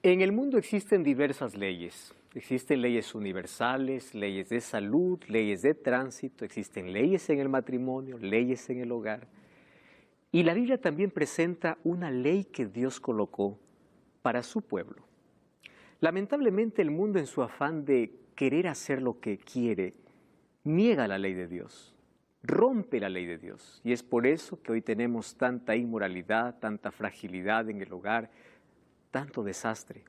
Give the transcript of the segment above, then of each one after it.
En el mundo existen diversas leyes. Existen leyes universales, leyes de salud, leyes de tránsito, existen leyes en el matrimonio, leyes en el hogar. Y la Biblia también presenta una ley que Dios colocó para su pueblo. Lamentablemente el mundo, en su afán de querer hacer lo que quiere, niega la ley de Dios, rompe la ley de Dios. Y es por eso que hoy tenemos tanta inmoralidad, tanta fragilidad en el hogar, tanto desastre,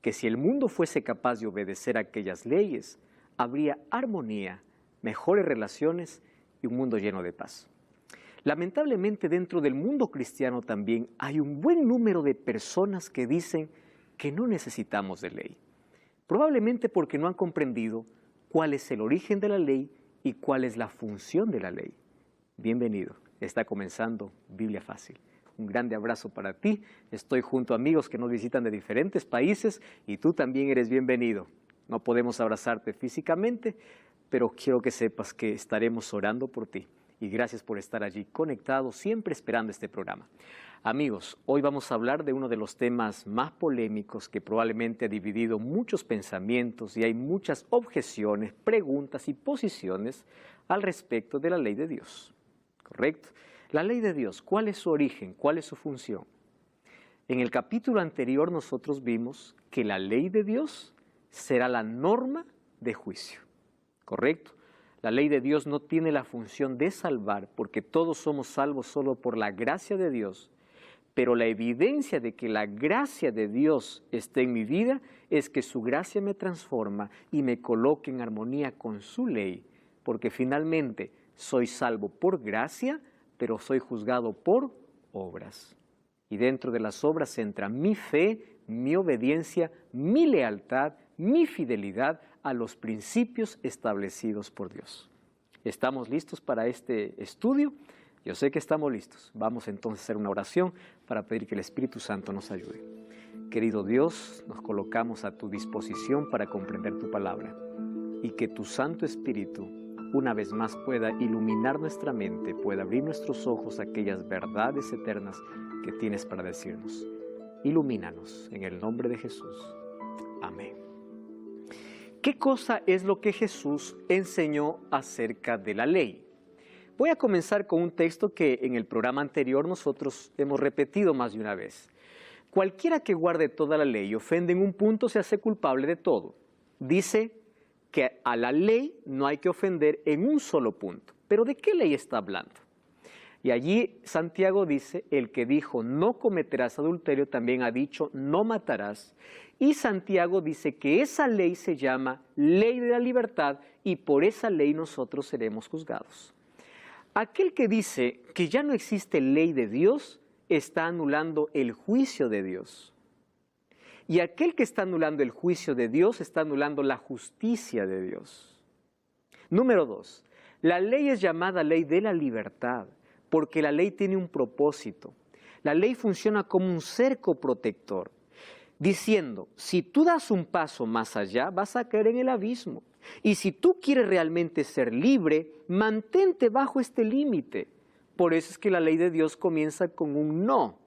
que si el mundo fuese capaz de obedecer aquellas leyes, habría armonía, mejores relaciones y un mundo lleno de paz. Lamentablemente, dentro del mundo cristiano también hay un buen número de personas que dicen que no necesitamos de ley, probablemente porque no han comprendido cuál es el origen de la ley y cuál es la función de la ley. Bienvenido, está comenzando Biblia Fácil. Un grande abrazo para ti. Estoy junto a amigos que nos visitan de diferentes países y tú también eres bienvenido. No podemos abrazarte físicamente, pero quiero que sepas que estaremos orando por ti. Y gracias por estar allí conectado, siempre esperando este programa. Amigos, hoy vamos a hablar de uno de los temas más polémicos que probablemente ha dividido muchos pensamientos y hay muchas objeciones, preguntas y posiciones al respecto de la ley de Dios. ¿Correcto? La ley de Dios, ¿cuál es su origen? ¿Cuál es su función? En el capítulo anterior nosotros vimos que la ley de Dios será la norma de juicio, ¿correcto? La ley de Dios no tiene la función de salvar porque todos somos salvos solo por la gracia de Dios, pero la evidencia de que la gracia de Dios esté en mi vida es que su gracia me transforma y me coloque en armonía con su ley, porque finalmente soy salvo por gracia, pero soy juzgado por obras. Y dentro de las obras entra mi fe, mi obediencia, mi lealtad, mi fidelidad a los principios establecidos por Dios. ¿Estamos listos para este estudio? Yo sé que estamos listos. Vamos entonces a hacer una oración para pedir que el Espíritu Santo nos ayude. Querido Dios, nos colocamos a tu disposición para comprender tu palabra y que tu Santo Espíritu una vez más pueda iluminar nuestra mente, pueda abrir nuestros ojos a aquellas verdades eternas que tienes para decirnos. Ilumínanos en el nombre de Jesús. Amén. ¿Qué cosa es lo que Jesús enseñó acerca de la ley? Voy a comenzar con un texto que en el programa anterior nosotros hemos repetido más de una vez. Cualquiera que guarde toda la ley y ofende en un punto se hace culpable de todo. Dice que a la ley no hay que ofender en un solo punto. ¿Pero de qué ley está hablando? Y allí Santiago dice, el que dijo no cometerás adulterio también ha dicho no matarás. Y Santiago dice que esa ley se llama ley de la libertad y por esa ley nosotros seremos juzgados. Aquel que dice que ya no existe ley de Dios está anulando el juicio de Dios. Y aquel que está anulando el juicio de Dios está anulando la justicia de Dios. Número 2. La ley es llamada ley de la libertad porque la ley tiene un propósito. La ley funciona como un cerco protector, diciendo, si tú das un paso más allá, vas a caer en el abismo. Y si tú quieres realmente ser libre, mantente bajo este límite. Por eso es que la ley de Dios comienza con un no.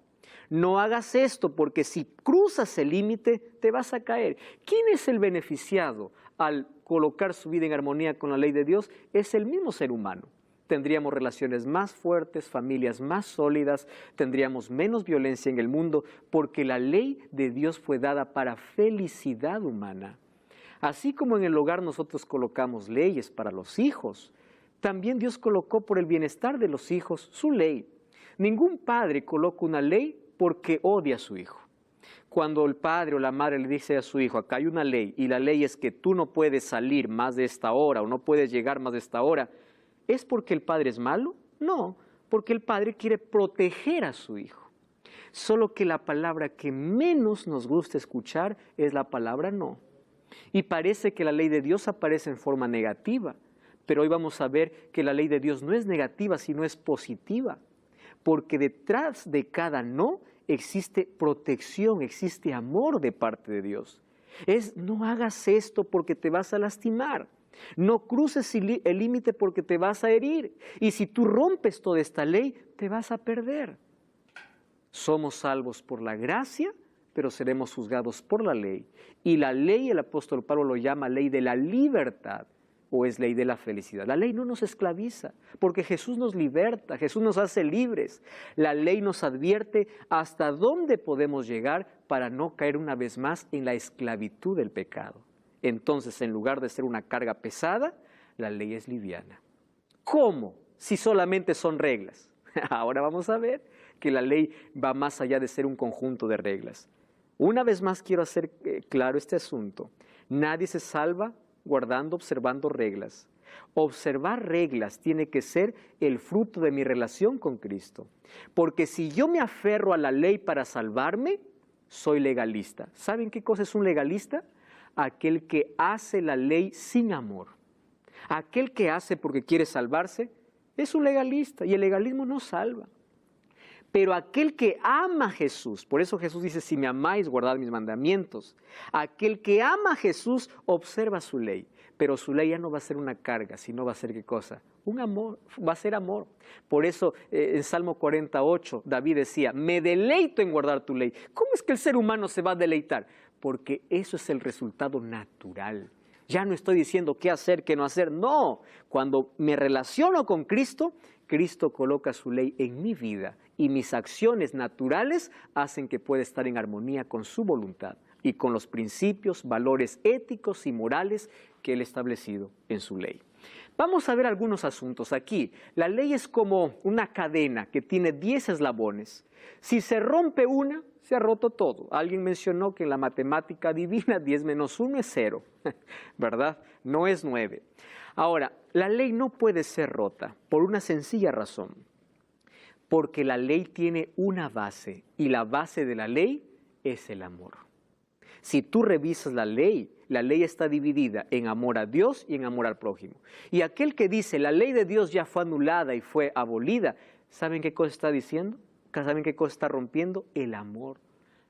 No hagas esto porque si cruzas el límite te vas a caer. ¿Quién es el beneficiado al colocar su vida en armonía con la ley de Dios? Es el mismo ser humano. Tendríamos relaciones más fuertes, familias más sólidas, tendríamos menos violencia en el mundo porque la ley de Dios fue dada para felicidad humana. Así como en el hogar nosotros colocamos leyes para los hijos, también Dios colocó por el bienestar de los hijos su ley. Ningún padre coloca una ley porque odia a su hijo. Cuando el padre o la madre le dice a su hijo, acá hay una ley, y la ley es que tú no puedes salir más de esta hora o no puedes llegar más de esta hora, ¿es porque el padre es malo? No, porque el padre quiere proteger a su hijo. Solo que la palabra que menos nos gusta escuchar es la palabra no. Y parece que la ley de Dios aparece en forma negativa, Pero hoy vamos a ver que la ley de Dios no es negativa, sino es positiva. Porque detrás de cada no existe protección, existe amor de parte de Dios. No hagas esto porque te vas a lastimar. No cruces el límite porque te vas a herir. Y si tú rompes toda esta ley, te vas a perder. Somos salvos por la gracia, pero seremos juzgados por la ley. Y la ley, el apóstol Pablo lo llama ley de la libertad, o es ley de la felicidad. La ley no nos esclaviza, porque Jesús nos liberta, Jesús nos hace libres. La ley nos advierte hasta dónde podemos llegar para no caer una vez más en la esclavitud del pecado. Entonces, en lugar de ser una carga pesada, la ley es liviana. ¿Cómo? Si solamente son reglas. Ahora vamos a ver que la ley va más allá de ser un conjunto de reglas. Una vez más quiero hacer claro este asunto. Nadie se salva observando reglas. Observar reglas tiene que ser el fruto de mi relación con Cristo. Porque si yo me aferro a la ley para salvarme, soy legalista. ¿Saben qué cosa es un legalista? Aquel que hace la ley sin amor. Aquel que hace porque quiere salvarse es un legalista y el legalismo no salva. Pero aquel que ama a Jesús, por eso Jesús dice, si me amáis, guardad mis mandamientos. Aquel que ama a Jesús observa su ley, pero su ley ya no va a ser una carga, sino va a ser ¿qué cosa? Un amor, va a ser amor. Por eso en Salmo 48 David decía, me deleito en guardar tu ley. ¿Cómo es que el ser humano se va a deleitar? Porque eso es el resultado natural. Ya no estoy diciendo qué hacer, qué no hacer. No, cuando me relaciono con Cristo, Cristo coloca su ley en mi vida y mis acciones naturales hacen que pueda estar en armonía con su voluntad y con los principios, valores éticos y morales que Él ha establecido en su ley. Vamos a ver algunos asuntos aquí. La ley es como una cadena que tiene 10 eslabones. Si se rompe una, se ha roto todo. Alguien mencionó que en la matemática divina 10 menos 1 es 0, ¿verdad? No es 9. Ahora, la ley no puede ser rota por una sencilla razón. Porque la ley tiene una base y la base de la ley es el amor. Si tú revisas la ley está dividida en amor a Dios y en amor al prójimo. Y aquel que dice la ley de Dios ya fue anulada y fue abolida, ¿saben qué cosa está diciendo? ¿Saben qué cosa está rompiendo? El amor.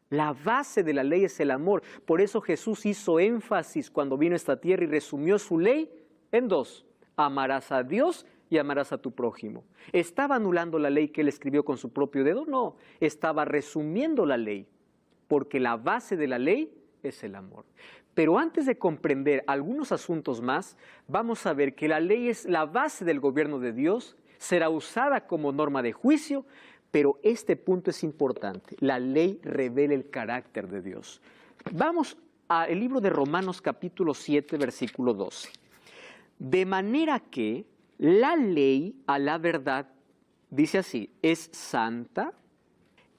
La base de la ley es el amor. Por eso Jesús hizo énfasis cuando vino a esta tierra y resumió su ley en 2. Amarás a Dios y amarás a tu prójimo. ¿Estaba anulando la ley que él escribió con su propio dedo? No, estaba resumiendo la ley, porque la base de la ley es el amor. Pero antes de comprender algunos asuntos más, vamos a ver que la ley es la base del gobierno de Dios, será usada como norma de juicio, pero este punto es importante. La ley revela el carácter de Dios. Vamos al libro de Romanos capítulo 7, versículo 12. De manera que la ley a la verdad, dice así, es santa,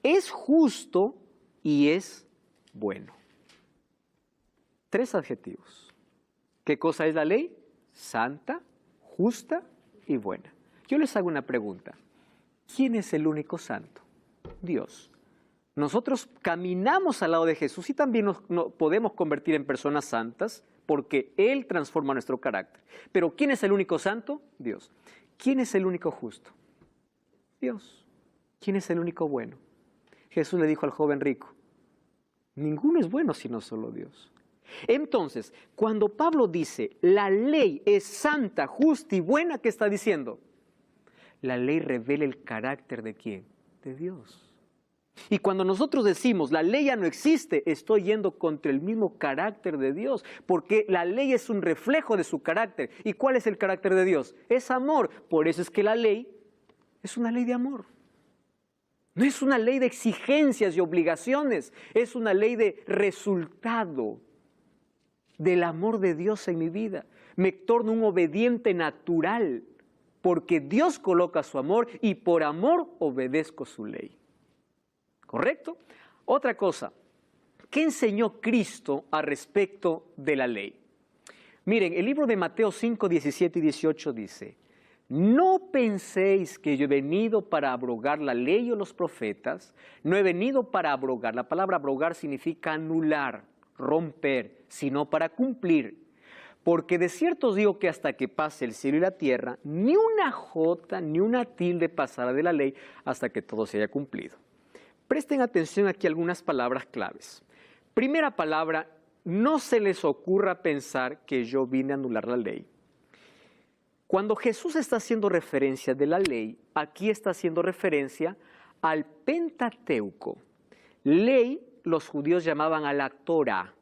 es justo y es bueno. 3 adjetivos. ¿Qué cosa es la ley? Santa, justa y buena. Yo les hago una pregunta. ¿Quién es el único santo? Dios. Nosotros caminamos al lado de Jesús y también nos podemos convertir en personas santas porque Él transforma nuestro carácter. Pero ¿quién es el único santo? Dios. ¿Quién es el único justo? Dios. ¿Quién es el único bueno? Jesús le dijo al joven rico, ninguno es bueno sino solo Dios. Entonces, cuando Pablo dice, la ley es santa, justa y buena, ¿qué está diciendo? La ley revela el carácter ¿de quién? De Dios. Y cuando nosotros decimos, la ley ya no existe, estoy yendo contra el mismo carácter de Dios, porque la ley es un reflejo de su carácter. ¿Y cuál es el carácter de Dios? Es amor. Por eso es que la ley es una ley de amor. No es una ley de exigencias y obligaciones, es una ley de resultado del amor de Dios en mi vida. Me torno un obediente natural, porque Dios coloca su amor y por amor obedezco su ley. ¿Correcto? Otra cosa, ¿qué enseñó Cristo al respecto de la ley? Miren, el libro de Mateo 5, 17 y 18 dice, no penséis que yo he venido para abrogar la ley o los profetas, no he venido para abrogar. La palabra abrogar significa anular, romper, sino para cumplir. Porque de cierto os digo que hasta que pase el cielo y la tierra, ni una jota ni una tilde pasará de la ley hasta que todo se haya cumplido. Presten atención aquí a algunas palabras claves. Primera palabra, no se les ocurra pensar que yo vine a anular la ley. Cuando Jesús está haciendo referencia de la ley, aquí está haciendo referencia al Pentateuco. Ley, los judíos llamaban a la Torá.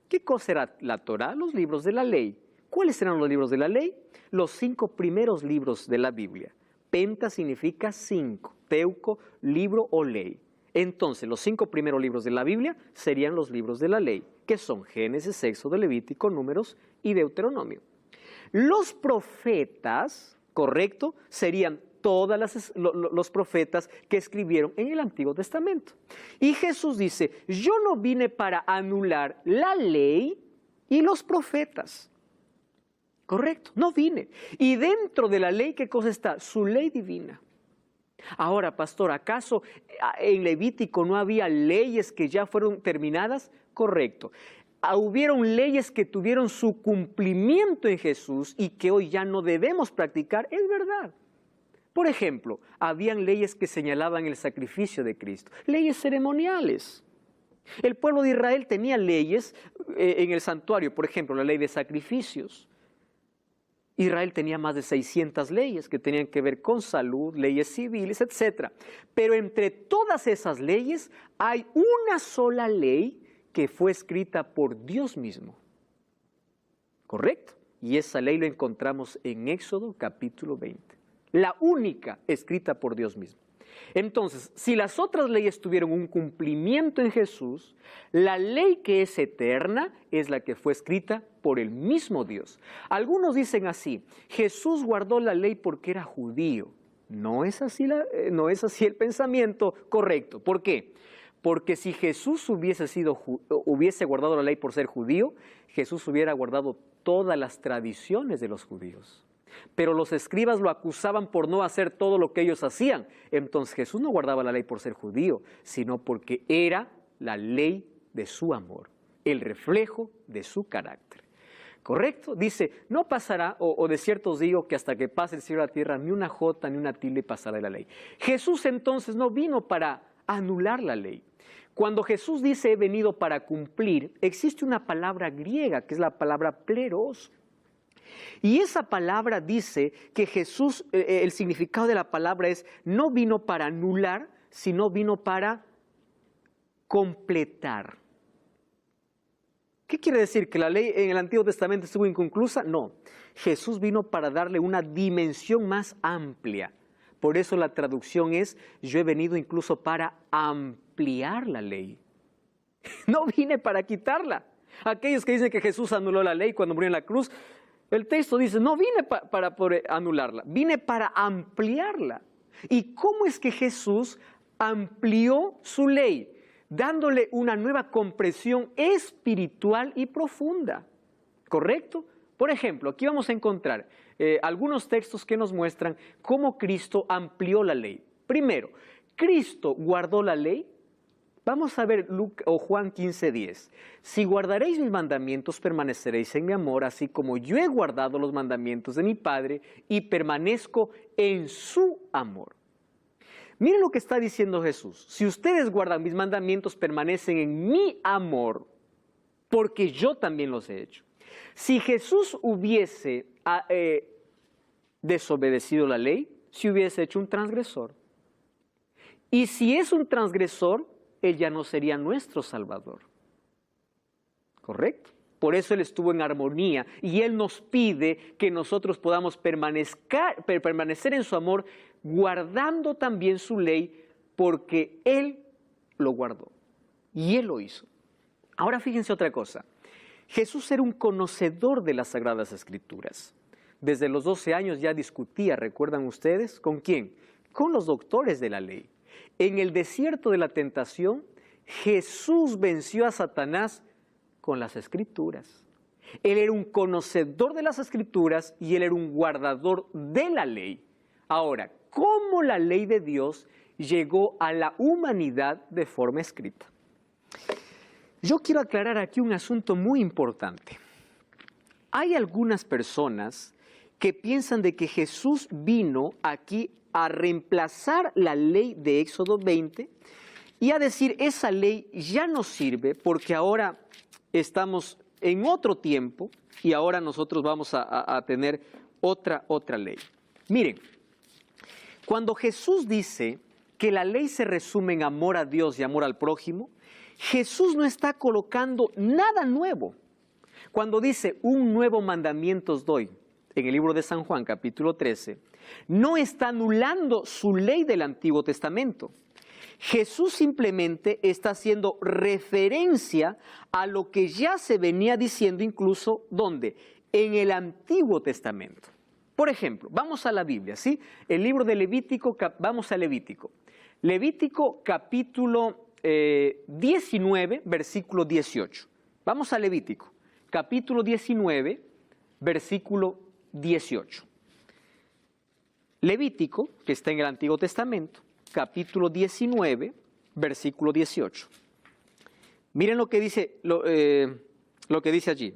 ¿Qué cosa era la Torá? Los libros de la ley. ¿Cuáles eran los libros de la ley? Los 5 primeros libros de la Biblia. Penta significa 5, teuco, libro o ley. Entonces, los 5 primeros libros de la Biblia serían los libros de la ley, que son Génesis, Éxodo, Levítico, Números y Deuteronomio. Los profetas, correcto, serían todos los profetas que escribieron en el Antiguo Testamento. Y Jesús dice, yo no vine para anular la ley y los profetas. Correcto, no vine. Y dentro de la ley, ¿qué cosa está? Su ley divina. Ahora, pastor, ¿acaso en Levítico no había leyes que ya fueron terminadas? Correcto. Hubieron leyes que tuvieron su cumplimiento en Jesús y que hoy ya no debemos practicar, es verdad. Por ejemplo, habían leyes que señalaban el sacrificio de Cristo, leyes ceremoniales. El pueblo de Israel tenía leyes en el santuario, por ejemplo, la ley de sacrificios. Israel tenía más de 600 leyes que tenían que ver con salud, leyes civiles, etc. Pero entre todas esas leyes hay una sola ley que fue escrita por Dios mismo. ¿Correcto? Y esa ley la encontramos en Éxodo capítulo 20. La única escrita por Dios mismo. Entonces, si las otras leyes tuvieron un cumplimiento en Jesús, la ley que es eterna es la que fue escrita por el mismo Dios. Algunos dicen así, Jesús guardó la ley porque era judío. No es así el pensamiento correcto. ¿Por qué? Porque si Jesús hubiese guardado la ley por ser judío, Jesús hubiera guardado todas las tradiciones de los judíos. Pero los escribas lo acusaban por no hacer todo lo que ellos hacían. Entonces Jesús no guardaba la ley por ser judío, sino porque era la ley de su amor, el reflejo de su carácter. ¿Correcto? Dice, no pasará, o de cierto os digo que hasta que pase el cielo y la tierra, ni una jota ni una tilde pasará de la ley. Jesús entonces no vino para anular la ley. Cuando Jesús dice he venido para cumplir, existe una palabra griega que es la palabra pleros. Y esa palabra dice que Jesús, el significado de la palabra es, no vino para anular, sino vino para completar. ¿Qué quiere decir? ¿Que la ley en el Antiguo Testamento estuvo inconclusa? No. Jesús vino para darle una dimensión más amplia. Por eso la traducción es, yo he venido incluso para ampliar la ley. No vine para quitarla. Aquellos que dicen que Jesús anuló la ley cuando murió en la cruz, el texto dice, no vine para anularla, vine para ampliarla. ¿Y cómo es que Jesús amplió su ley? Dándole una nueva comprensión espiritual y profunda. ¿Correcto? Por ejemplo, aquí vamos a encontrar algunos textos que nos muestran cómo Cristo amplió la ley. Primero, ¿Cristo guardó la ley? Vamos a ver Juan 15:10. Si guardaréis mis mandamientos, permaneceréis en mi amor, así como yo he guardado los mandamientos de mi Padre y permanezco en su amor. Miren lo que está diciendo Jesús. Si ustedes guardan mis mandamientos, permanecen en mi amor, porque yo también los he hecho. Si Jesús hubiese desobedecido la ley, se hubiese hecho un transgresor. Y si es un transgresor, Él ya no sería nuestro Salvador. ¿Correcto? Por eso Él estuvo en armonía y Él nos pide que nosotros podamos permanecer en su amor, guardando también su ley, porque Él lo guardó y Él lo hizo. Ahora fíjense otra cosa. Jesús era un conocedor de las Sagradas Escrituras. Desde los 12 años ya discutía, ¿recuerdan ustedes? ¿Con quién? Con los doctores de la ley. En el desierto de la tentación, Jesús venció a Satanás con las Escrituras. Él era un conocedor de las Escrituras y Él era un guardador de la ley. Ahora, ¿cómo la ley de Dios llegó a la humanidad de forma escrita? Yo quiero aclarar aquí un asunto muy importante. hay algunas personas que piensan de que Jesús vino aquí a reemplazar la ley de Éxodo 20 y a decir, esa ley ya no sirve porque ahora estamos en otro tiempo y ahora nosotros vamos a tener otra ley. Miren, cuando Jesús dice que la ley se resume en amor a Dios y amor al prójimo, Jesús no está colocando nada nuevo. Cuando dice, un nuevo mandamiento os doy, en el libro de San Juan, capítulo 13, no está anulando su ley del Antiguo Testamento. Jesús simplemente está haciendo referencia a lo que ya se venía diciendo incluso, ¿dónde? En el Antiguo Testamento. Por ejemplo, vamos a la Biblia, ¿sí? El libro de Levítico, vamos a Levítico. Levítico capítulo 19, versículo 18. Vamos a Levítico, capítulo 19, versículo 18. Levítico, que está en el Antiguo Testamento, capítulo 19, versículo 18. Miren lo que dice, lo que dice allí.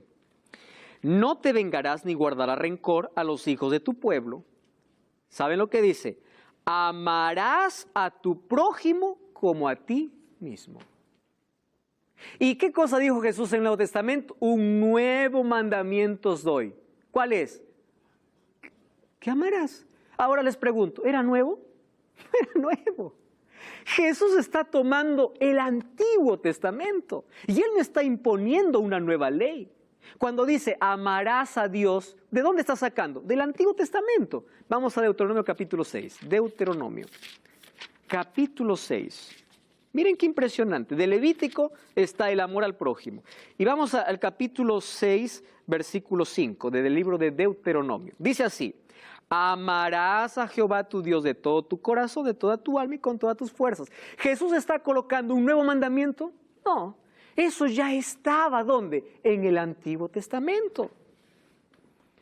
No te vengarás ni guardarás rencor a los hijos de tu pueblo. ¿Saben lo que dice? Amarás a tu prójimo como a ti mismo. ¿Y qué cosa dijo Jesús en el Nuevo Testamento? Un nuevo mandamiento os doy. ¿Cuál es? ¿Qué amarás? Ahora les pregunto, ¿era nuevo? Era nuevo. Jesús está tomando el Antiguo Testamento y Él no está imponiendo una nueva ley. Cuando dice, amarás a Dios, ¿de dónde está sacando? Del Antiguo Testamento. Vamos a Deuteronomio capítulo 6. Deuteronomio capítulo 6. Miren qué impresionante. De Levítico está el amor al prójimo. Y vamos al capítulo 6, versículo 5, del libro de Deuteronomio. Dice así, amarás a Jehová tu Dios de todo tu corazón, de toda tu alma y con todas tus fuerzas. ¿Jesús está colocando un nuevo mandamiento? No. Eso ya estaba, ¿dónde? En el Antiguo Testamento.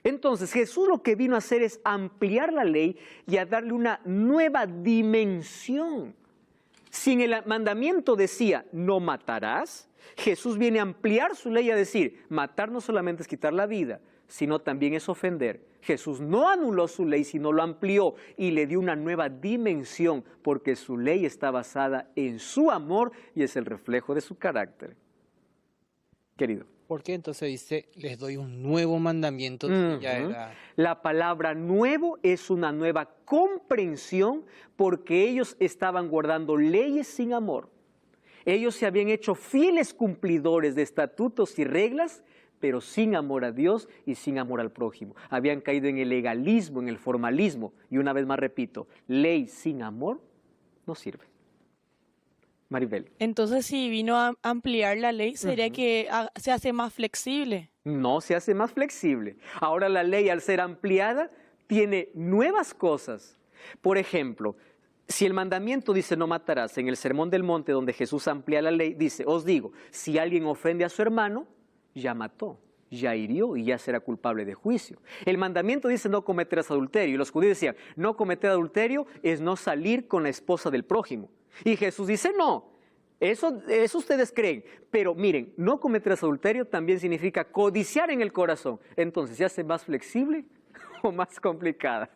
Entonces, Jesús lo que vino a hacer es ampliar la ley y a darle una nueva dimensión. Si en el mandamiento decía, no matarás, Jesús viene a ampliar su ley y a decir, matar no solamente es quitar la vida, sino también es ofender. Jesús no anuló su ley, sino lo amplió y le dio una nueva dimensión, porque su ley está basada en su amor y es el reflejo de su carácter. Querido. ¿Por qué entonces dice, les doy un nuevo mandamiento? Que ya era... La palabra nuevo es una nueva comprensión porque ellos estaban guardando leyes sin amor. Ellos se habían hecho fieles cumplidores de estatutos y reglas, pero sin amor a Dios y sin amor al prójimo. Habían caído en el legalismo, en el formalismo. Y una vez más repito, ley sin amor no sirve. Maribel. Entonces, si vino a ampliar la ley, ¿sería que se hace más flexible? No se hace más flexible. Ahora la ley, al ser ampliada, tiene nuevas cosas. Por ejemplo, si el mandamiento dice no matarás, en el Sermón del Monte, donde Jesús amplía la ley, dice, os digo, si alguien ofende a su hermano, ya mató, ya hirió y ya será culpable de juicio. El mandamiento dice no cometerás adulterio. Y los judíos decían, no cometer adulterio es no salir con la esposa del prójimo. Y Jesús dice, no, eso ustedes creen, pero miren, no cometerás adulterio también significa codiciar en el corazón. Entonces, ¿se hace más flexible o más complicada?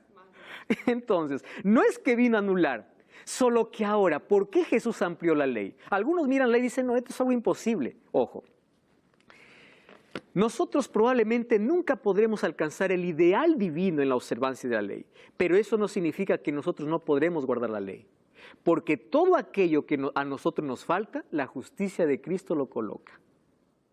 Entonces, no es que vino a anular, solo que ahora, ¿por qué Jesús amplió la ley? Algunos miran la ley y dicen, no, esto es algo imposible. Ojo, nosotros probablemente nunca podremos alcanzar el ideal divino en la observancia de la ley, pero eso no significa que nosotros no podremos guardar la ley. Porque todo aquello que a nosotros nos falta, la justicia de Cristo lo coloca.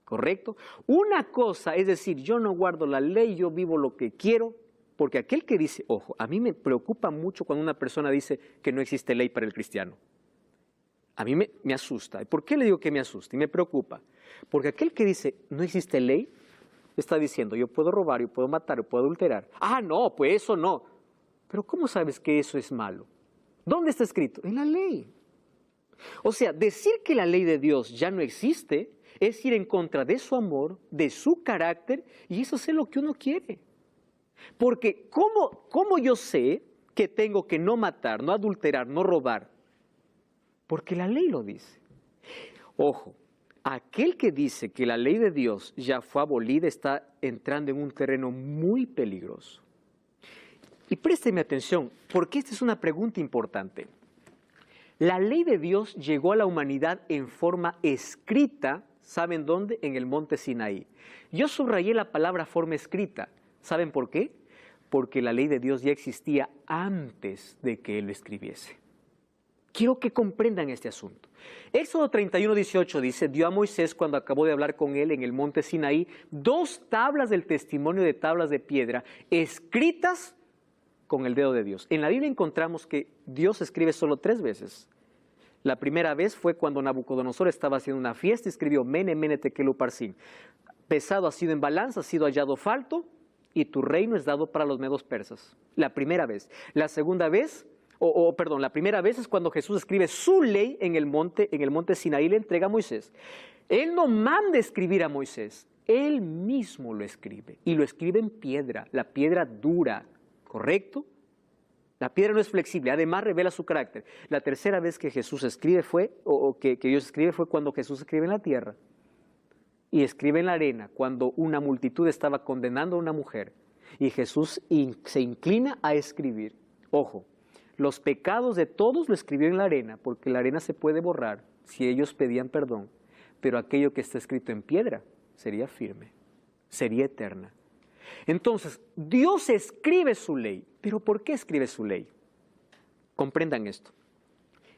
¿Correcto? Una cosa es decir, yo no guardo la ley, yo vivo lo que quiero, porque aquel que dice, ojo, a mí me preocupa mucho cuando una persona dice que no existe ley para el cristiano. A mí me asusta. ¿Y por qué le digo que me asusta y me preocupa? Porque aquel que dice no existe ley, está diciendo, yo puedo robar, yo puedo matar, yo puedo adulterar. Ah, no, pues eso no. Pero ¿cómo sabes que eso es malo? ¿Dónde está escrito? En la ley. O sea, decir que la ley de Dios ya no existe es ir en contra de su amor, de su carácter, y eso es lo que uno quiere. Porque ¿cómo yo sé que tengo que no matar, no adulterar, no robar? Porque la ley lo dice. Ojo, aquel que dice que la ley de Dios ya fue abolida está entrando en un terreno muy peligroso. Y présteme atención, porque esta es una pregunta importante. La ley de Dios llegó a la humanidad en forma escrita, ¿saben dónde? En el monte Sinaí. Yo subrayé la palabra forma escrita. ¿Saben por qué? Porque la ley de Dios ya existía antes de que Él lo escribiese. Quiero que comprendan este asunto. Éxodo 31:18 dice, dio a Moisés cuando acabó de hablar con él en el monte Sinaí 2 tablas del testimonio de tablas de piedra escritas con el dedo de Dios. En la Biblia encontramos que Dios escribe solo 3 veces. La primera vez fue cuando Nabucodonosor estaba haciendo una fiesta y escribió Mene, Mene, Tekel, Uparsin. Pesado ha sido en balanza, ha sido hallado falto y tu reino es dado para los medos persas. La primera vez. La segunda vez... la primera vez es cuando Jesús escribe su ley en el monte Sinaí, le entrega a Moisés. Él no manda escribir a Moisés, Él mismo lo escribe, y lo escribe en piedra, la piedra dura, ¿correcto? La piedra no es flexible, además revela su carácter. La tercera vez que Jesús escribe que Dios escribe fue cuando Jesús escribe en la tierra, y escribe en la arena, cuando una multitud estaba condenando a una mujer, y Jesús se inclina a escribir. Ojo. Los pecados de todos lo escribió en la arena, porque la arena se puede borrar si ellos pedían perdón, pero aquello que está escrito en piedra sería firme, sería eterna. Entonces, Dios escribe su ley, pero ¿por qué escribe su ley? Comprendan esto.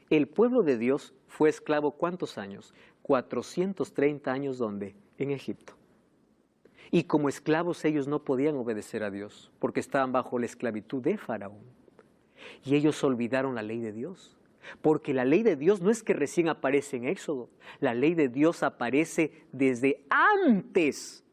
El pueblo de Dios fue esclavo ¿cuántos años? 430 años, ¿dónde? En Egipto. Y como esclavos ellos no podían obedecer a Dios, porque estaban bajo la esclavitud de Faraón. Y ellos olvidaron la ley de Dios, porque la ley de Dios no es que recién aparece en Éxodo, la ley de Dios aparece desde antes.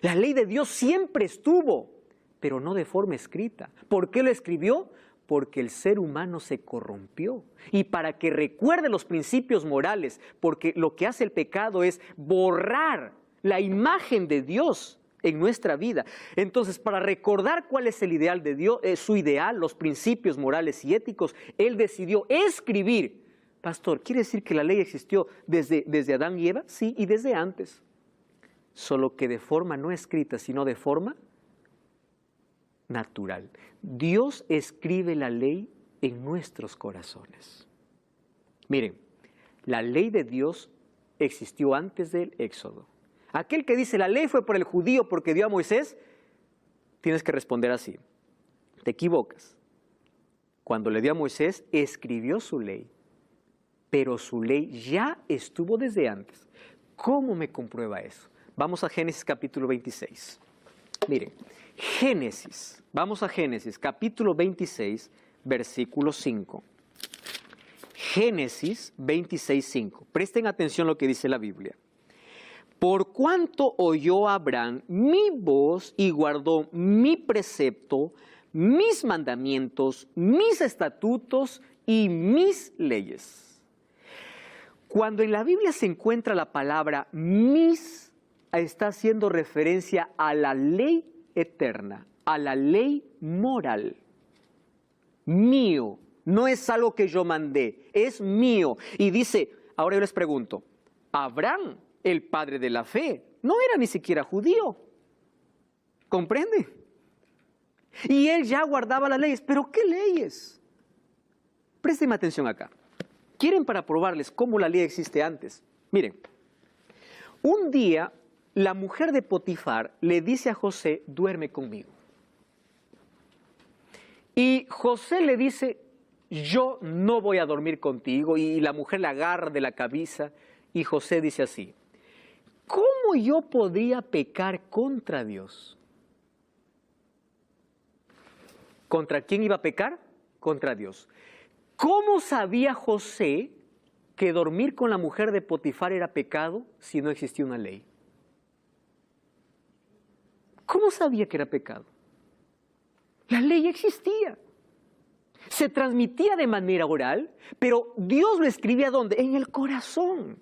La ley de Dios siempre estuvo, pero no de forma escrita. ¿Por qué lo escribió? Porque el ser humano se corrompió. Y para que recuerde los principios morales, porque lo que hace el pecado es borrar la imagen de Dios en nuestra vida. Entonces, para recordar cuál es el ideal de Dios, su ideal, los principios morales y éticos, Él decidió escribir. Pastor, ¿quiere decir que la ley existió desde Adán y Eva? Sí, y desde antes. Solo que de forma no escrita, sino de forma natural. Dios escribe la ley en nuestros corazones. Miren, la ley de Dios existió antes del Éxodo. Aquel que dice la ley fue por el judío porque dio a Moisés, tienes que responder así. Te equivocas. Cuando le dio a Moisés, escribió su ley, pero su ley ya estuvo desde antes. ¿Cómo me comprueba eso? Vamos a Génesis capítulo 26. Miren, vamos a Génesis capítulo 26, versículo 5. Génesis 26, 5. Presten atención a lo que dice la Biblia. Por cuanto oyó Abraham mi voz y guardó mi precepto, mis mandamientos, mis estatutos y mis leyes. Cuando en la Biblia se encuentra la palabra mis, está haciendo referencia a la ley eterna, a la ley moral. Mío, no es algo que yo mandé, es mío. Y dice, ahora yo les pregunto, Abraham, el padre de la fe, no era ni siquiera judío. ¿Comprende? Y él ya guardaba las leyes. ¿Pero qué leyes? Préstenme atención acá. ¿Quieren para probarles cómo la ley existe antes? Miren, un día la mujer de Potifar le dice a José, duerme conmigo. Y José le dice, yo no voy a dormir contigo. Y la mujer le agarra de la cabeza y José dice así, ¿cómo yo podría pecar contra Dios? ¿Contra quién iba a pecar? Contra Dios. ¿Cómo sabía José que dormir con la mujer de Potifar era pecado si no existía una ley? ¿Cómo sabía que era pecado? La ley existía. Se transmitía de manera oral, pero Dios lo escribía ¿dónde? En el corazón.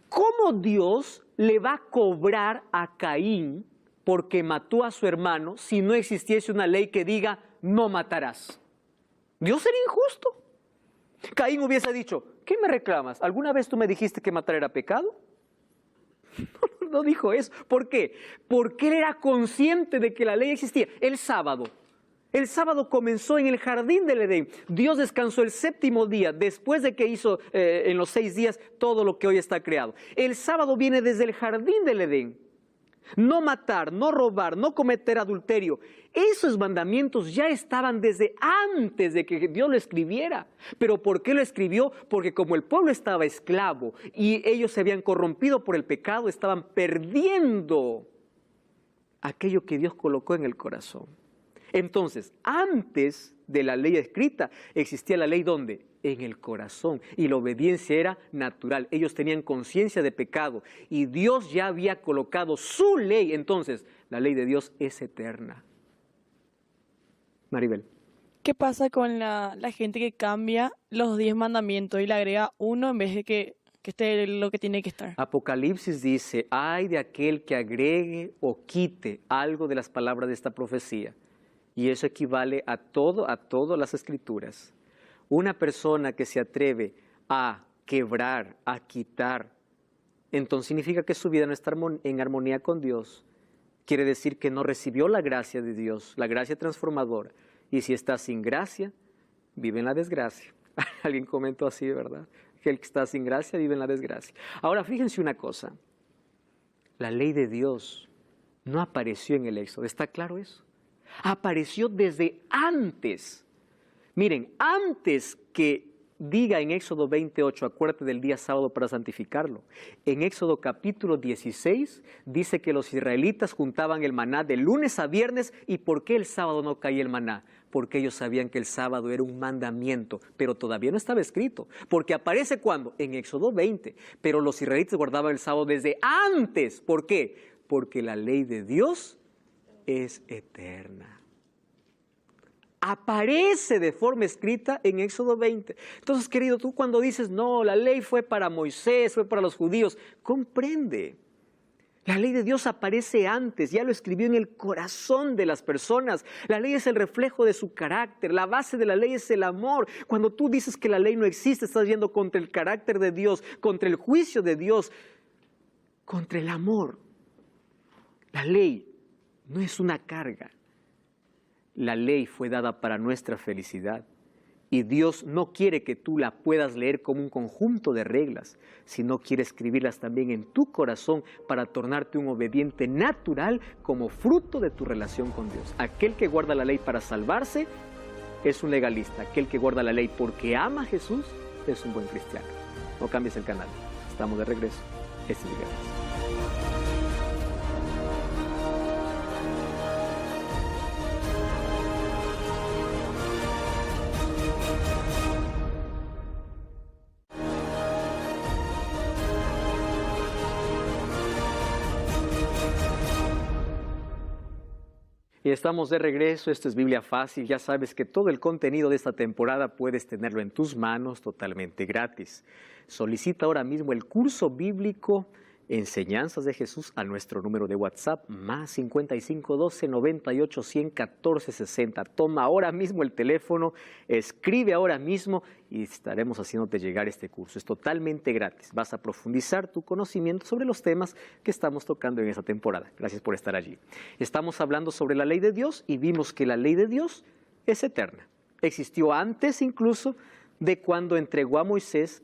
¿Cómo Dios le va a cobrar a Caín porque mató a su hermano si no existiese una ley que diga no matarás? Dios sería injusto. Caín hubiese dicho, ¿qué me reclamas? ¿Alguna vez tú me dijiste que matar era pecado? No dijo eso. ¿Por qué? Porque él era consciente de que la ley existía. El sábado comenzó en el jardín del Edén. Dios descansó el séptimo día después de que hizo en los 6 días todo lo que hoy está creado. El sábado viene desde el jardín del Edén. No matar, no robar, no cometer adulterio. Esos mandamientos ya estaban desde antes de que Dios lo escribiera. ¿Pero por qué lo escribió? Porque como el pueblo estaba esclavo y ellos se habían corrompido por el pecado, estaban perdiendo aquello que Dios colocó en el corazón. Entonces, antes de la ley escrita, existía la ley ¿dónde? En el corazón, y la obediencia era natural. Ellos tenían conciencia de pecado y Dios ya había colocado su ley. Entonces, la ley de Dios es eterna. Maribel. ¿Qué pasa con la gente que cambia los 10 mandamientos y le agrega uno en vez de que esté lo que tiene que estar? Apocalipsis dice, ay de aquel que agregue o quite algo de las palabras de esta profecía. Y eso equivale a todas las escrituras. Una persona que se atreve a quebrar, a quitar, entonces significa que su vida no está en armonía con Dios. Quiere decir que no recibió la gracia de Dios, la gracia transformadora. Y si está sin gracia, vive en la desgracia. Alguien comentó así, ¿verdad? Que el que está sin gracia vive en la desgracia. Ahora, fíjense una cosa. La ley de Dios no apareció en el Éxodo. ¿Está claro eso? Apareció desde antes. Miren, antes que diga en Éxodo 28, acuérdate del día sábado para santificarlo. En Éxodo capítulo 16 dice que los israelitas juntaban el maná de lunes a viernes. ¿Y por qué el sábado no caía el maná? Porque ellos sabían que el sábado era un mandamiento, pero todavía no estaba escrito. Porque aparece ¿cuándo? En Éxodo 20. Pero los israelitas guardaban el sábado desde antes. ¿Por qué? Porque la ley de Dios es eterna. Aparece de forma escrita en Éxodo 20. Entonces, querido, tú cuando dices, no, la ley fue para Moisés, fue para los judíos, comprende. La ley de Dios aparece antes, ya lo escribió en el corazón de las personas. La ley es el reflejo de su carácter, la base de la ley es el amor. Cuando tú dices que la ley no existe, estás yendo contra el carácter de Dios, contra el juicio de Dios, contra el amor. La ley no es una carga. La ley fue dada para nuestra felicidad y Dios no quiere que tú la puedas leer como un conjunto de reglas, sino quiere escribirlas también en tu corazón para tornarte un obediente natural como fruto de tu relación con Dios. Aquel que guarda la ley para salvarse es un legalista. Aquel que guarda la ley porque ama a Jesús es un buen cristiano. No cambies el canal. Estamos de regreso. Este es Miguel. Y estamos de regreso, esto es Biblia Fácil, ya sabes que todo el contenido de esta temporada puedes tenerlo en tus manos totalmente gratis. Solicita ahora mismo el curso bíblico Enseñanzas de Jesús a nuestro número de WhatsApp más 55 12 98 100 14 60. Toma ahora mismo el teléfono, escribe ahora mismo y estaremos haciéndote llegar este curso. Es totalmente gratis. Vas a profundizar tu conocimiento sobre los temas que estamos tocando en esta temporada. Gracias por estar allí. Estamos hablando sobre la ley de Dios y vimos que la ley de Dios es eterna. Existió antes incluso de cuando entregó a Moisés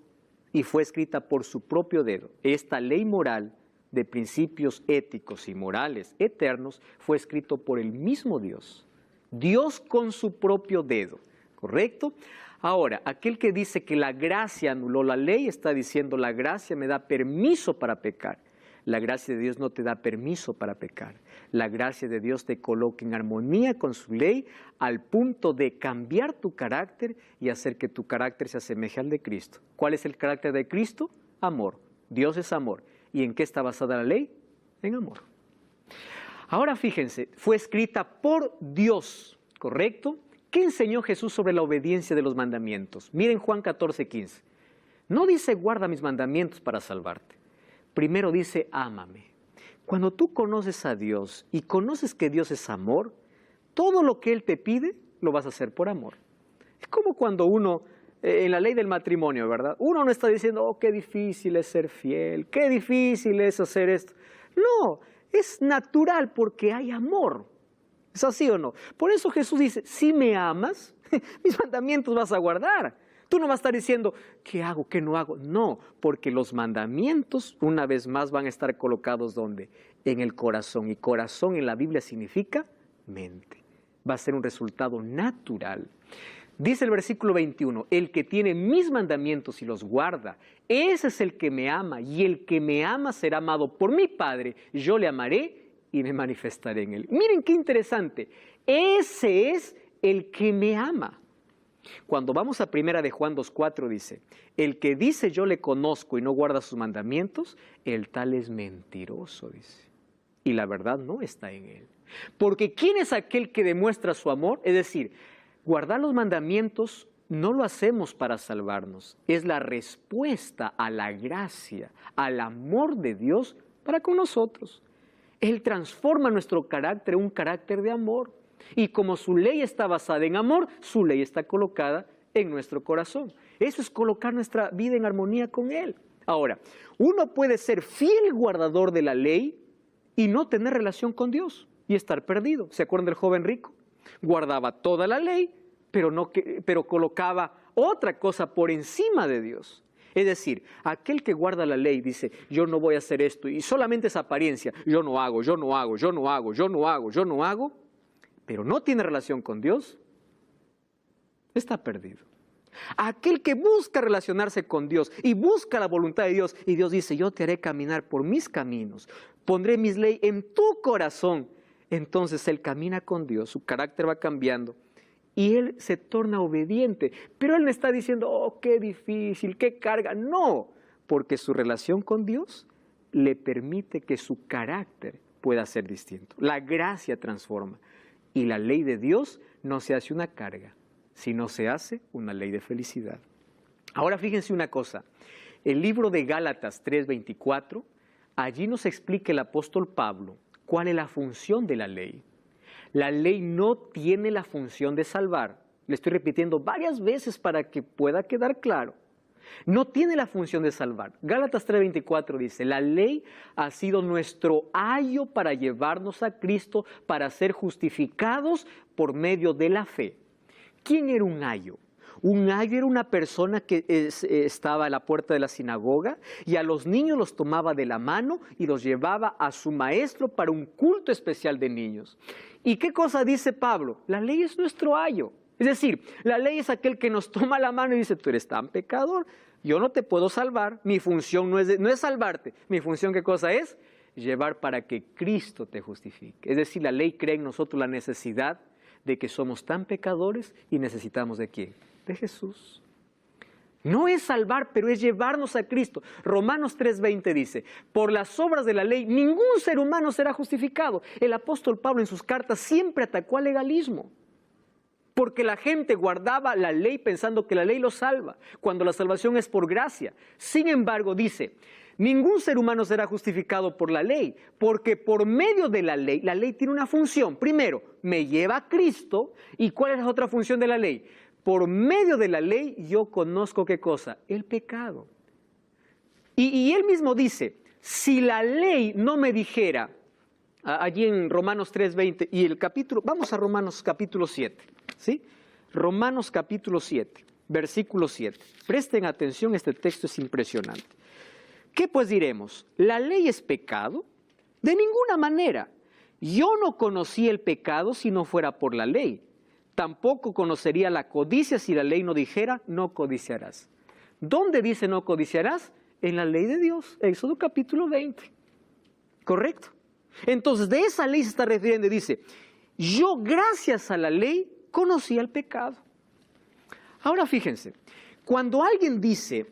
y fue escrita por su propio dedo. Esta ley moral de principios éticos y morales eternos fue escrito por el mismo Dios. Dios con su propio dedo, ¿correcto? Ahora, aquel que dice que la gracia anuló la ley, está diciendo la gracia me da permiso para pecar. La gracia de Dios no te da permiso para pecar. La gracia de Dios te coloca en armonía con su ley al punto de cambiar tu carácter y hacer que tu carácter se asemeje al de Cristo. ¿Cuál es el carácter de Cristo? Amor. Dios es amor. ¿Y en qué está basada la ley? En amor. Ahora fíjense, fue escrita por Dios, ¿correcto? ¿Qué enseñó Jesús sobre la obediencia de los mandamientos? Miren Juan 14:15. No dice guarda mis mandamientos para salvarte. Primero dice, ámame. Cuando tú conoces a Dios y conoces que Dios es amor, todo lo que Él te pide, lo vas a hacer por amor. Es como cuando uno en la ley del matrimonio, ¿verdad? Uno no está diciendo, oh, qué difícil es ser fiel, qué difícil es hacer esto. No, es natural porque hay amor. ¿Es así o no? Por eso Jesús dice, si me amas, mis mandamientos vas a guardar. Tú no vas a estar diciendo, ¿qué hago, qué no hago? No, porque los mandamientos, una vez más, van a estar colocados ¿dónde? En el corazón. Y corazón en la Biblia significa mente. Va a ser un resultado natural. Dice el versículo 21, el que tiene mis mandamientos y los guarda, ese es el que me ama, y el que me ama será amado por mi Padre, yo le amaré y me manifestaré en él. Miren qué interesante, ese es el que me ama. Cuando vamos a 1 de Juan 2:4 dice, el que dice yo le conozco y no guarda sus mandamientos, el tal es mentiroso, dice, y la verdad no está en él. Porque ¿quién es aquel que demuestra su amor? Es decir, guardar los mandamientos no lo hacemos para salvarnos, es la respuesta a la gracia, al amor de Dios para con nosotros. Él transforma nuestro carácter en un carácter de amor. Y como su ley está basada en amor, su ley está colocada en nuestro corazón. Eso es colocar nuestra vida en armonía con Él. Ahora, uno puede ser fiel guardador de la ley y no tener relación con Dios y estar perdido. ¿Se acuerdan del joven rico? Guardaba toda la ley, pero colocaba otra cosa por encima de Dios. Es decir, aquel que guarda la ley dice, yo no voy a hacer esto, y solamente es apariencia, yo no hago, pero no tiene relación con Dios, está perdido. Aquel que busca relacionarse con Dios y busca la voluntad de Dios, y Dios dice, yo te haré caminar por mis caminos, pondré mis leyes en tu corazón, entonces él camina con Dios, su carácter va cambiando, y él se torna obediente. Pero él no está diciendo, oh, qué difícil, qué carga. No, porque su relación con Dios le permite que su carácter pueda ser distinto. La gracia transforma. Y la ley de Dios no se hace una carga, sino se hace una ley de felicidad. Ahora fíjense una cosa. El libro de Gálatas 3:24, allí nos explica el apóstol Pablo cuál es la función de la ley. La ley no tiene la función de salvar. Le estoy repitiendo varias veces para que pueda quedar claro. No tiene la función de salvar. Gálatas 3:24 dice, la ley ha sido nuestro ayo para llevarnos a Cristo, para ser justificados por medio de la fe. ¿Quién era un ayo? Un ayo era una persona que estaba a la puerta de la sinagoga y a los niños los tomaba de la mano y los llevaba a su maestro para un culto especial de niños. ¿Y qué cosa dice Pablo? La ley es nuestro ayo. Es decir, la ley es aquel que nos toma la mano y dice, tú eres tan pecador, yo no te puedo salvar, mi función no es salvarte, mi función ¿qué cosa es? Llevar para que Cristo te justifique. Es decir, la ley crea en nosotros la necesidad de que somos tan pecadores y necesitamos ¿de quién? De Jesús. No es salvar, pero es llevarnos a Cristo. Romanos 3:20 dice, por las obras de la ley ningún ser humano será justificado. El apóstol Pablo en sus cartas siempre atacó al legalismo. Porque la gente guardaba la ley pensando que la ley lo salva, cuando la salvación es por gracia. Sin embargo, dice, ningún ser humano será justificado por la ley, porque por medio de la ley tiene una función. Primero, me lleva a Cristo. ¿Y cuál es la otra función de la ley? Por medio de la ley yo conozco ¿qué cosa? El pecado. Y él mismo dice, si la ley no me dijera, allí en Romanos 3:20, y el capítulo, vamos a Romanos capítulo 7, ¿sí? Romanos capítulo 7, versículo 7. Presten atención, este texto es impresionante. ¿Qué pues diremos? ¿La ley es pecado? De ninguna manera. Yo no conocí el pecado si no fuera por la ley. Tampoco conocería la codicia si la ley no dijera, no codiciarás. ¿Dónde dice no codiciarás? En la ley de Dios, Éxodo capítulo 20. ¿Correcto? Entonces, de esa ley se está refiriendo y dice, yo gracias a la ley conocí el pecado. Ahora fíjense, cuando alguien dice,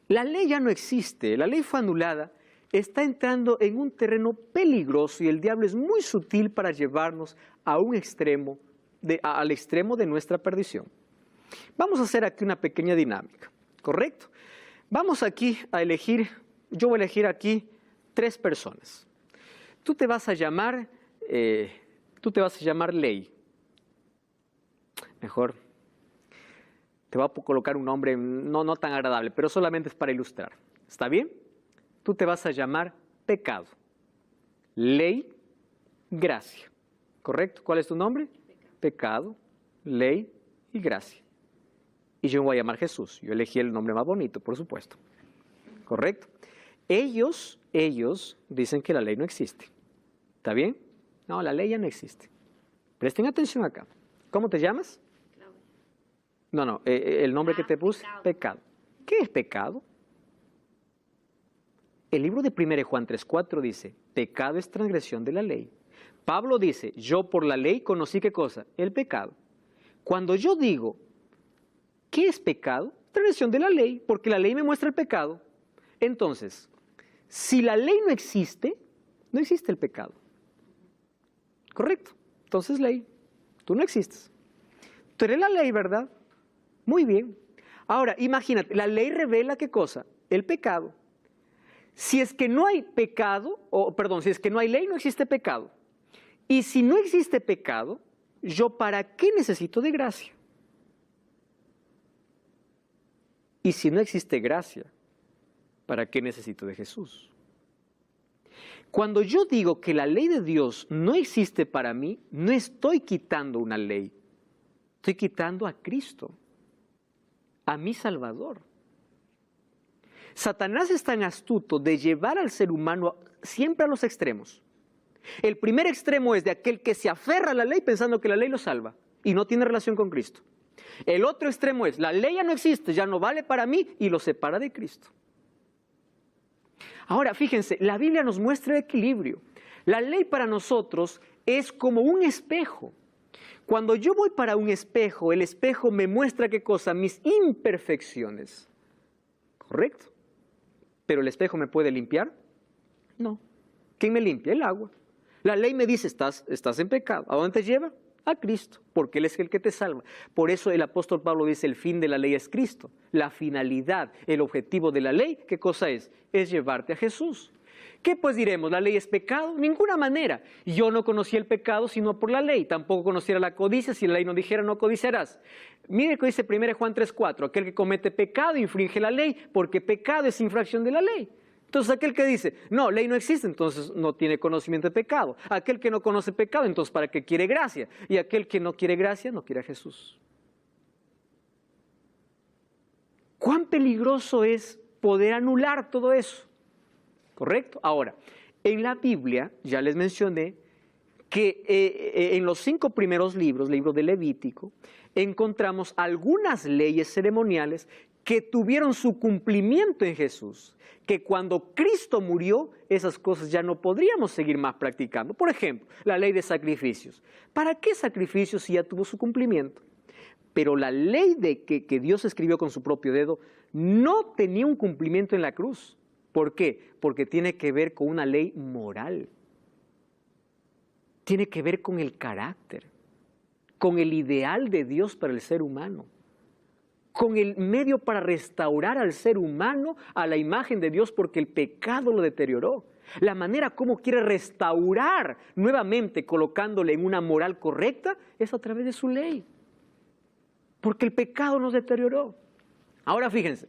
la ley ya no existe, la ley fue anulada, está entrando en un terreno peligroso y el diablo es muy sutil para llevarnos a un extremo, al extremo de nuestra perdición. Vamos a hacer aquí una pequeña dinámica, ¿correcto? Vamos aquí a elegir, yo voy a elegir aquí 3 personas. Tú te vas a llamar ley. Mejor. Te voy a colocar un nombre no tan agradable, pero solamente es para ilustrar. ¿Está bien? Tú te vas a llamar pecado, ley, gracia. ¿Correcto? ¿Cuál es tu nombre? Pecado, ley y gracia. Y yo me voy a llamar Jesús. Yo elegí el nombre más bonito, por supuesto. ¿Correcto? Ellos dicen que la ley no existe. ¿Está bien? No, la ley ya no existe. Presten atención acá. ¿Cómo te llamas? No, el nombre que te puse, pecado. ¿Qué es pecado? El libro de 1 Juan 3:4 dice, pecado es transgresión de la ley. Pablo dice, yo por la ley conocí ¿qué cosa? El pecado. Cuando yo digo, ¿qué es pecado? Transgresión de la ley, porque la ley me muestra el pecado. Entonces, si la ley no existe el pecado. ¿Correcto? Entonces ley, tú no existes. Tú eres la ley, ¿verdad? Muy bien. Ahora, imagínate, la ley revela ¿qué cosa? El pecado. Si es que no hay pecado, si es que no hay ley, no existe pecado. Y si no existe pecado, ¿yo para qué necesito de gracia? Y si no existe gracia, ¿para qué necesito de Jesús? Cuando yo digo que la ley de Dios no existe para mí, no estoy quitando una ley. Estoy quitando a Cristo, a mi Salvador. Satanás es tan astuto de llevar al ser humano siempre a los extremos. El primer extremo es de aquel que se aferra a la ley pensando que la ley lo salva y no tiene relación con Cristo. El otro extremo es, la ley ya no existe, ya no vale para mí y lo separa de Cristo. Ahora, fíjense, la Biblia nos muestra el equilibrio. La ley para nosotros es como un espejo. Cuando yo voy para un espejo, el espejo me muestra ¿qué cosa? Mis imperfecciones. ¿Correcto? ¿Pero el espejo me puede limpiar? No. ¿Quién me limpia? El agua. La ley me dice, estás en pecado. ¿A dónde te lleva? A Cristo, porque Él es el que te salva. Por eso el apóstol Pablo dice, el fin de la ley es Cristo. La finalidad, el objetivo de la ley, ¿qué cosa es? Es llevarte a Jesús. ¿Qué pues diremos? ¿La ley es pecado? Ninguna manera. Yo no conocía el pecado sino por la ley. Tampoco conociera la codicia si la ley no dijera no codiciarás. Mire que dice 1 Juan 3:4. Aquel que comete pecado infringe la ley porque pecado es infracción de la ley. Entonces aquel que dice, no, ley no existe, entonces no tiene conocimiento de pecado. Aquel que no conoce pecado, entonces ¿para qué quiere gracia? Y aquel que no quiere gracia, no quiere a Jesús. ¿Cuán peligroso es poder anular todo eso? ¿Correcto? Ahora, en la Biblia, ya les mencioné, que en los 5 primeros libros, libro de Levítico, encontramos algunas leyes ceremoniales que tuvieron su cumplimiento en Jesús, que cuando Cristo murió, esas cosas ya no podríamos seguir más practicando. Por ejemplo, la ley de sacrificios. ¿Para qué sacrificios si ya tuvo su cumplimiento? Pero la ley que Dios escribió con su propio dedo no tenía un cumplimiento en la cruz. ¿Por qué? Porque tiene que ver con una ley moral. Tiene que ver con el carácter, con el ideal de Dios para el ser humano, con el medio para restaurar al ser humano a la imagen de Dios porque el pecado lo deterioró. La manera como quiere restaurar nuevamente colocándole en una moral correcta es a través de su ley, porque el pecado nos deterioró. Ahora fíjense,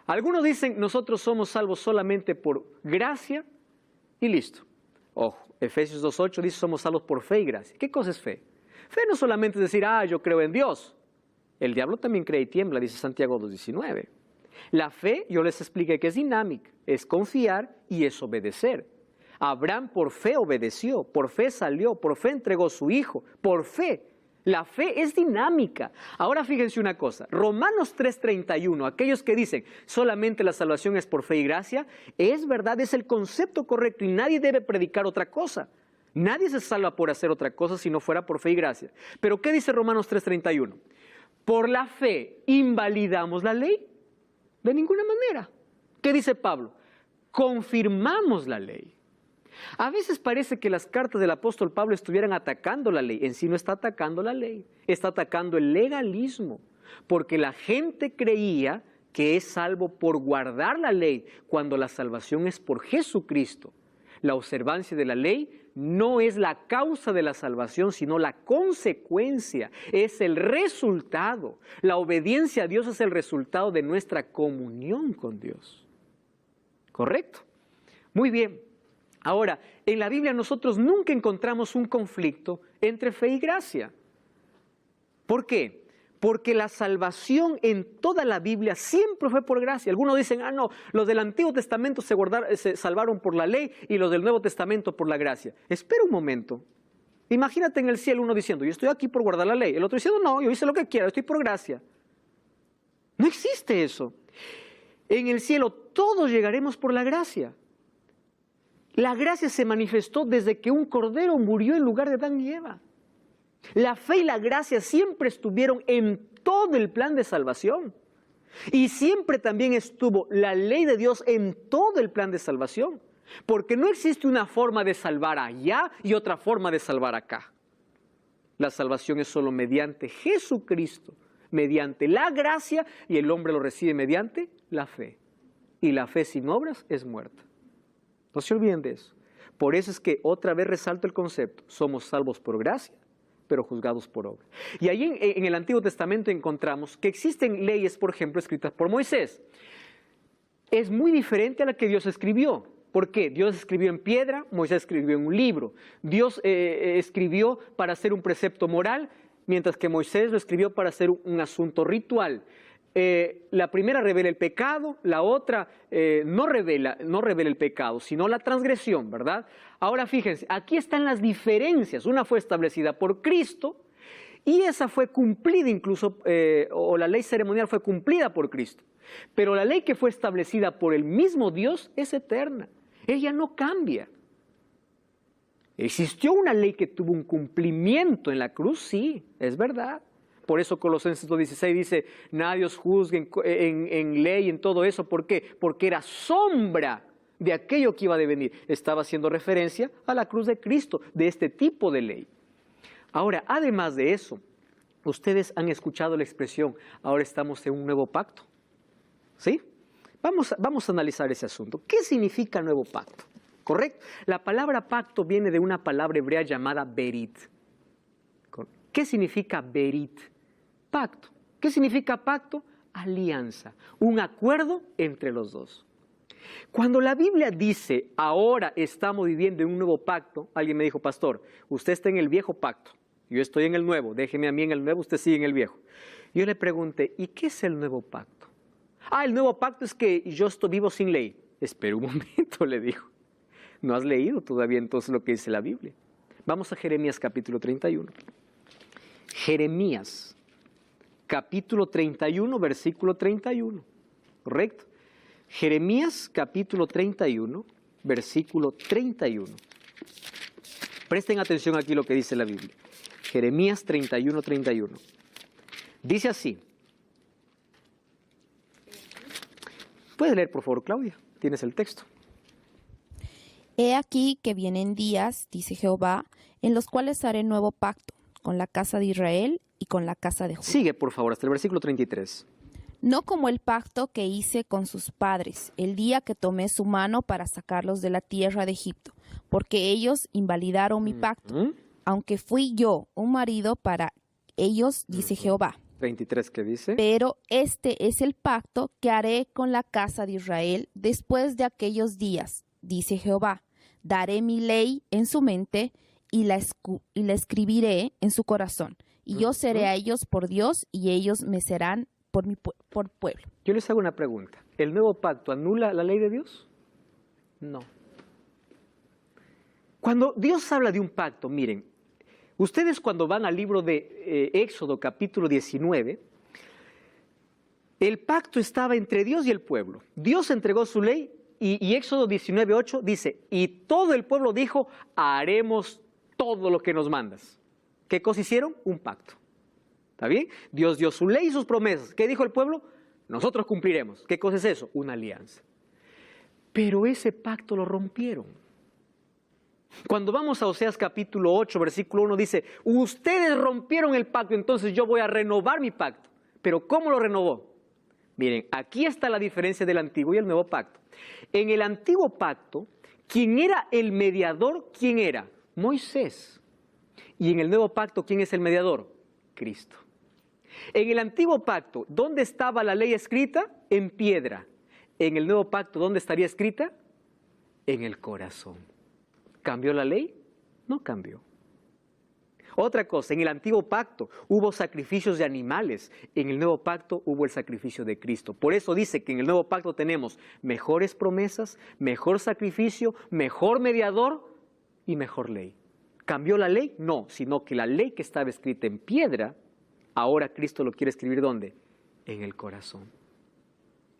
algunos dicen nosotros somos salvos solamente por gracia y listo. Ojo, Efesios 2:8 dice somos salvos por fe y gracia. ¿Qué cosa es fe? Fe no solamente es decir, yo creo en Dios. El diablo también cree y tiembla, dice Santiago 2:19. La fe, yo les expliqué que es dinámica, es confiar y es obedecer. Abraham por fe obedeció, por fe salió, por fe entregó su hijo, por fe. La fe es dinámica. Ahora fíjense una cosa, Romanos 3:31, aquellos que dicen solamente la salvación es por fe y gracia, es verdad, es el concepto correcto y nadie debe predicar otra cosa. Nadie se salva por hacer otra cosa si no fuera por fe y gracia. Pero ¿qué dice Romanos 3:31? ¿Por la fe invalidamos la ley? De ninguna manera. ¿Qué dice Pablo? Confirmamos la ley. A veces parece que las cartas del apóstol Pablo estuvieran atacando la ley. En sí no está atacando la ley, está atacando el legalismo. Porque la gente creía que es salvo por guardar la ley, cuando la salvación es por Jesucristo. La observancia de la ley no es la causa de la salvación, sino la consecuencia, es el resultado. La obediencia a Dios es el resultado de nuestra comunión con Dios. ¿Correcto? Muy bien. Ahora, en la Biblia nosotros nunca encontramos un conflicto entre fe y gracia. ¿Por qué? Porque la salvación en toda la Biblia siempre fue por gracia. Algunos dicen, no, los del Antiguo Testamento se salvaron por la ley y los del Nuevo Testamento por la gracia. Espera un momento. Imagínate en el cielo uno diciendo, yo estoy aquí por guardar la ley. El otro diciendo, no, yo hice lo que quiera, estoy por gracia. No existe eso. En el cielo todos llegaremos por la gracia. La gracia se manifestó desde que un cordero murió en lugar de Adán y Eva. La fe y la gracia siempre estuvieron en todo el plan de salvación. Y siempre también estuvo la ley de Dios en todo el plan de salvación. Porque no existe una forma de salvar allá y otra forma de salvar acá. La salvación es solo mediante Jesucristo, mediante la gracia, y el hombre lo recibe mediante la fe. Y la fe sin obras es muerta. No se olviden de eso. Por eso es que otra vez resalto el concepto. Somos salvos por gracia, pero juzgados por obra. Y ahí en el Antiguo Testamento encontramos que existen leyes, por ejemplo, escritas por Moisés. Es muy diferente a la que Dios escribió. ¿Por qué? Dios escribió en piedra, Moisés escribió en un libro. Dios escribió para hacer un precepto moral, mientras que Moisés lo escribió para hacer un asunto ritual. La primera revela el pecado, la otra no revela el pecado, sino la transgresión, ¿verdad? Ahora fíjense, aquí están las diferencias. Una fue establecida por Cristo y esa fue cumplida incluso, o la ley ceremonial fue cumplida por Cristo. Pero la ley que fue establecida por el mismo Dios es eterna. Ella no cambia. ¿Existió una ley que tuvo un cumplimiento en la cruz? Sí, es verdad. Por eso Colosenses 2:16 dice, nadie os juzgue en ley, en todo eso. ¿Por qué? Porque era sombra de aquello que iba a devenir. Estaba haciendo referencia a la cruz de Cristo, de este tipo de ley. Ahora, además de eso, ustedes han escuchado la expresión, ahora estamos en un nuevo pacto. ¿Sí? Vamos a analizar ese asunto. ¿Qué significa nuevo pacto? ¿Correcto? La palabra pacto viene de una palabra hebrea llamada berit. ¿Qué significa berit? Pacto. ¿Qué significa pacto? Alianza, un acuerdo entre los dos. Cuando la Biblia dice, ahora estamos viviendo en un nuevo pacto, alguien me dijo, pastor, usted está en el viejo pacto, yo estoy en el nuevo, déjeme a mí en el nuevo, usted sigue en el viejo. Yo le pregunté, ¿y qué es el nuevo pacto? El nuevo pacto es que yo vivo sin ley. Espera un momento, le dijo. No has leído todavía entonces lo que dice la Biblia. Vamos a Jeremías capítulo 31. Jeremías capítulo 31, versículo 31. ¿Correcto? Jeremías capítulo 31, versículo 31. Presten atención aquí lo que dice la Biblia. Jeremías 31, 31. Dice así. ¿Puedes leer, por favor, Claudia? Tienes el texto. He aquí que vienen días, dice Jehová, en los cuales haré nuevo pacto con la casa de Israel y con la casa de Judá. Sigue, por favor, hasta el versículo 33. No como el pacto que hice con sus padres, el día que tomé su mano para sacarlos de la tierra de Egipto, porque ellos invalidaron mi pacto, aunque fui yo un marido para ellos, dice Jehová. 23, ¿qué dice? Pero este es el pacto que haré con la casa de Israel después de aquellos días, dice Jehová. Daré mi ley en su mente y la escribiré en su corazón. Y yo seré a ellos por Dios y ellos me serán por pueblo. Yo les hago una pregunta. ¿El nuevo pacto anula la ley de Dios? No. Cuando Dios habla de un pacto, miren, ustedes cuando van al libro de Éxodo capítulo 19, el pacto estaba entre Dios y el pueblo. Dios entregó su ley y Éxodo 19:8 dice, y todo el pueblo dijo, haremos todo lo que nos mandas. ¿Qué cosa hicieron? Un pacto. ¿Está bien? Dios dio su ley y sus promesas. ¿Qué dijo el pueblo? Nosotros cumpliremos. ¿Qué cosa es eso? Una alianza. Pero ese pacto lo rompieron. Cuando vamos a Oseas capítulo 8, versículo 1, dice, ustedes rompieron el pacto, entonces yo voy a renovar mi pacto. ¿Pero cómo lo renovó? Miren, aquí está la diferencia del antiguo y el nuevo pacto. En el antiguo pacto, ¿Quién era el mediador? ¿Quién era? Moisés. Y en el nuevo pacto, ¿quién es el mediador? Cristo. En el antiguo pacto, ¿dónde estaba la ley escrita? En piedra. En el nuevo pacto, ¿dónde estaría escrita? En el corazón. ¿Cambió la ley? No cambió. Otra cosa, en el antiguo pacto hubo sacrificios de animales, en el nuevo pacto hubo el sacrificio de Cristo. Por eso dice que en el nuevo pacto tenemos mejores promesas, mejor sacrificio, mejor mediador y mejor ley. ¿Cambió la ley? No, sino que la ley que estaba escrita en piedra, ahora Cristo lo quiere escribir ¿dónde? En el corazón.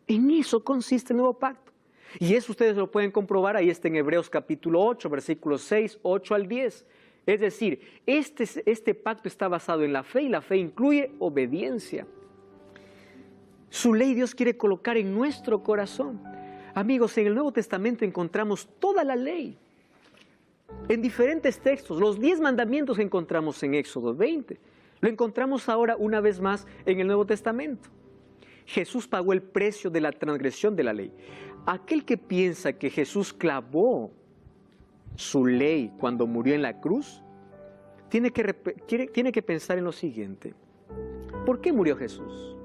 En eso consiste el nuevo pacto. Y eso ustedes lo pueden comprobar, ahí está en Hebreos capítulo 8, versículos 6, 8 al 10. Es decir, este pacto está basado en la fe y la fe incluye obediencia. Su ley Dios quiere colocar en nuestro corazón. Amigos, en el Nuevo Testamento encontramos toda la ley. En diferentes textos, los 10 mandamientos que encontramos en Éxodo 20, lo encontramos ahora una vez más en el Nuevo Testamento. Jesús pagó el precio de la transgresión de la ley. Aquel que piensa que Jesús clavó su ley cuando murió en la cruz, tiene que pensar en lo siguiente. ¿Por qué murió Jesús?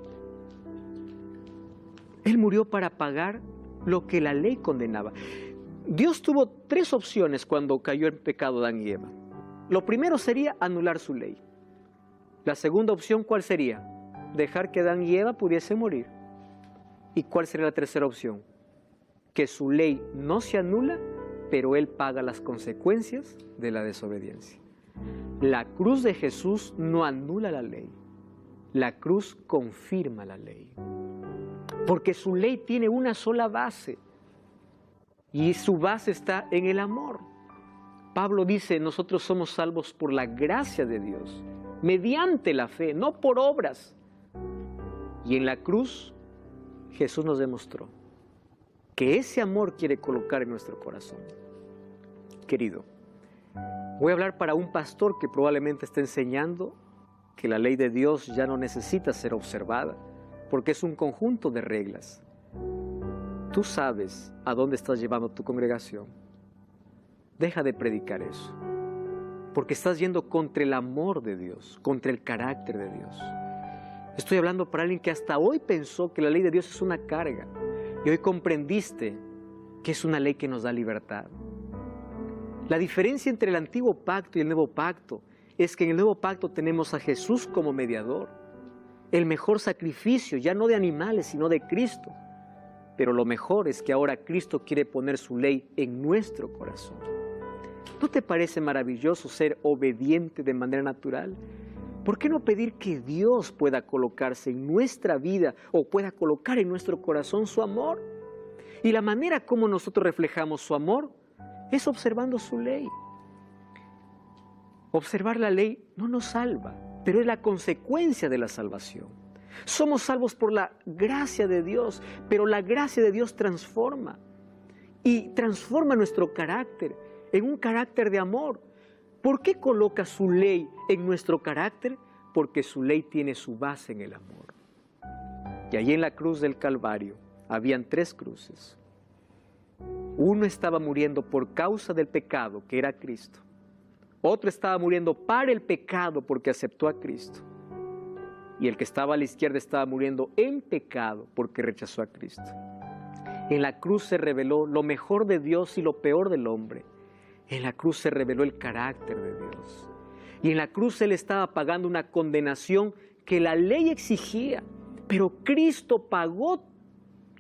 Él murió para pagar lo que la ley condenaba. Dios tuvo 3 opciones cuando cayó en pecado Adán y Eva. Lo primero sería anular su ley. La segunda opción, ¿cuál sería? Dejar que Adán y Eva pudiesen morir. ¿Y cuál sería la tercera opción? Que su ley no se anula, pero Él paga las consecuencias de la desobediencia. La cruz de Jesús no anula la ley. La cruz confirma la ley. Porque su ley tiene una sola base. Y su base está en el amor. Pablo dice, nosotros somos salvos por la gracia de Dios, mediante la fe, no por obras. Y en la cruz, Jesús nos demostró que ese amor quiere colocar en nuestro corazón. Querido, voy a hablar para un pastor que probablemente está enseñando que la ley de Dios ya no necesita ser observada, porque es un conjunto de reglas. Tú sabes a dónde estás llevando tu congregación. Deja de predicar eso, porque estás yendo contra el amor de Dios, contra el carácter de Dios. Estoy hablando para alguien que hasta hoy pensó que la ley de Dios es una carga, y hoy comprendiste que es una ley que nos da libertad. La diferencia entre el antiguo pacto y el nuevo pacto es que en el nuevo pacto tenemos a Jesús como mediador, el mejor sacrificio, ya no de animales, sino de Cristo. Pero lo mejor es que ahora Cristo quiere poner su ley en nuestro corazón. ¿No te parece maravilloso ser obediente de manera natural? ¿Por qué no pedir que Dios pueda colocarse en nuestra vida o pueda colocar en nuestro corazón su amor? Y la manera como nosotros reflejamos su amor es observando su ley. Observar la ley no nos salva, pero es la consecuencia de la salvación. Somos salvos por la gracia de Dios, pero la gracia de Dios transforma y transforma nuestro carácter en un carácter de amor. ¿Por qué coloca su ley en nuestro carácter? Porque su ley tiene su base en el amor. Y allí en la cruz del Calvario habían 3 cruces. Uno estaba muriendo por causa del pecado, que era Cristo. Otro estaba muriendo para el pecado porque aceptó a Cristo. Y el que estaba a la izquierda estaba muriendo en pecado porque rechazó a Cristo. En la cruz se reveló lo mejor de Dios y lo peor del hombre. En la cruz se reveló el carácter de Dios. Y en la cruz Él estaba pagando una condenación que la ley exigía. Pero Cristo pagó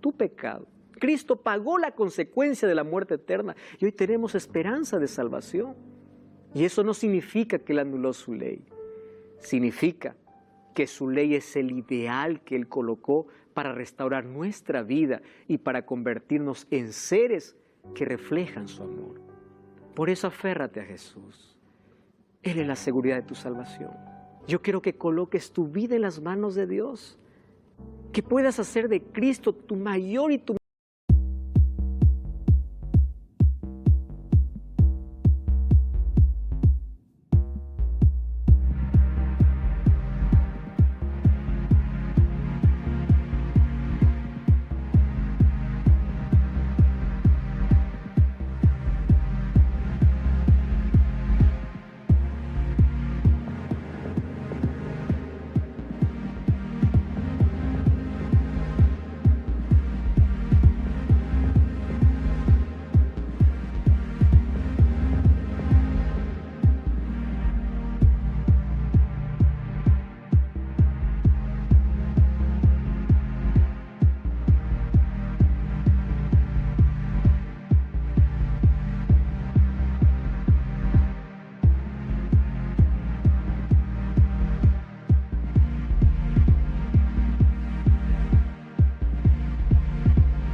tu pecado. Cristo pagó la consecuencia de la muerte eterna. Y hoy tenemos esperanza de salvación. Y eso no significa que Él anuló su ley. Significa que su ley es el ideal que Él colocó para restaurar nuestra vida y para convertirnos en seres que reflejan su amor. Por eso aférrate a Jesús. Él es la seguridad de tu salvación. Yo quiero que coloques tu vida en las manos de Dios. Que puedas hacer de Cristo tu mayor y tu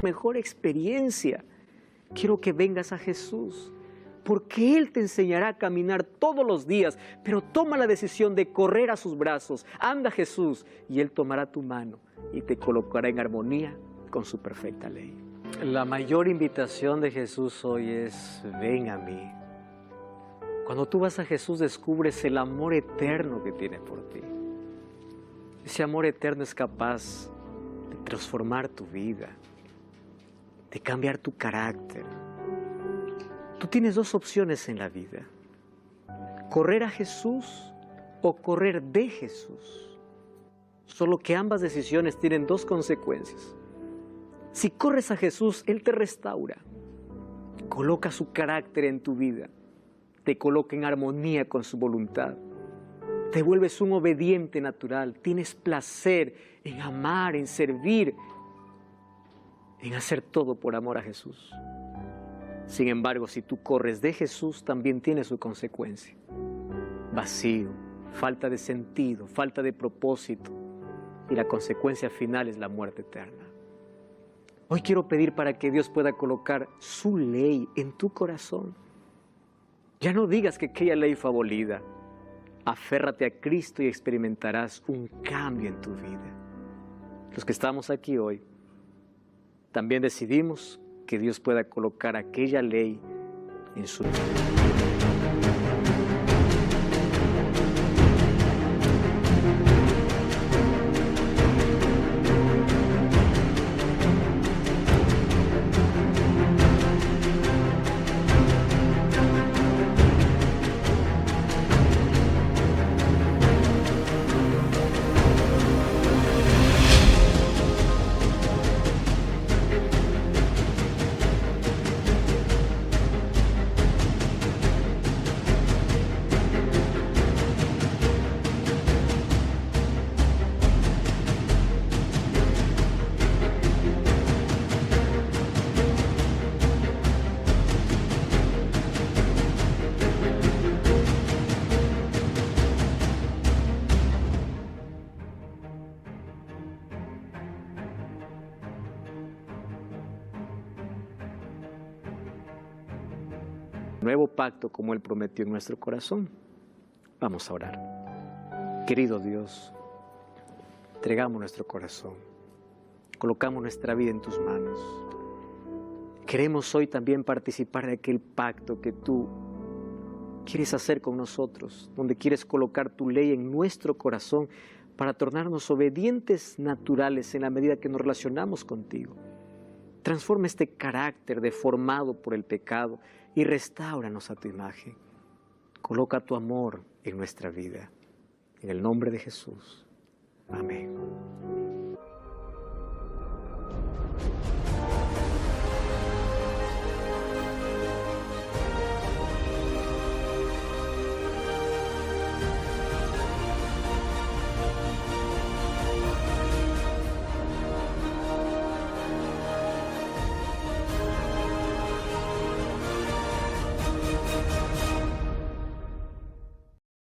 mejor experiencia. Quiero que vengas a Jesús, porque Él te enseñará a caminar todos los días, pero toma la decisión de correr a sus brazos. Anda Jesús, y Él tomará tu mano y te colocará en armonía con su perfecta ley. La mayor invitación de Jesús hoy es: ven a mí. Cuando tú vas a Jesús, descubres el amor eterno que tiene por ti. Ese amor eterno es capaz de transformar tu vida, de cambiar tu carácter. Tú tienes dos opciones en la vida: correr a Jesús o correr de Jesús. Solo que ambas decisiones tienen dos consecuencias. Si corres a Jesús, Él te restaura, coloca su carácter en tu vida, te coloca en armonía con su voluntad, te vuelves un obediente natural, tienes placer en amar, en servir, en hacer todo por amor a Jesús. Sin embargo, si tú corres de Jesús, también tiene su consecuencia: vacío, falta de sentido, falta de propósito, y la consecuencia final es la muerte eterna. Hoy quiero pedir para que Dios pueda colocar su ley en tu corazón. Ya no digas que aquella ley fue abolida. Aférrate a Cristo y experimentarás un cambio en tu vida. Los que estamos aquí hoy, también decidimos que Dios pueda colocar aquella ley en su vida. Nuevo pacto como Él prometió en nuestro corazón. Vamos a orar. Querido Dios, entregamos nuestro corazón, colocamos nuestra vida en tus manos. Queremos hoy también participar de aquel pacto que tú quieres hacer con nosotros, donde quieres colocar tu ley en nuestro corazón para tornarnos obedientes naturales en la medida que nos relacionamos contigo. Transforma este carácter deformado por el pecado y restáuranos a tu imagen. Coloca tu amor en nuestra vida. En el nombre de Jesús. Amén.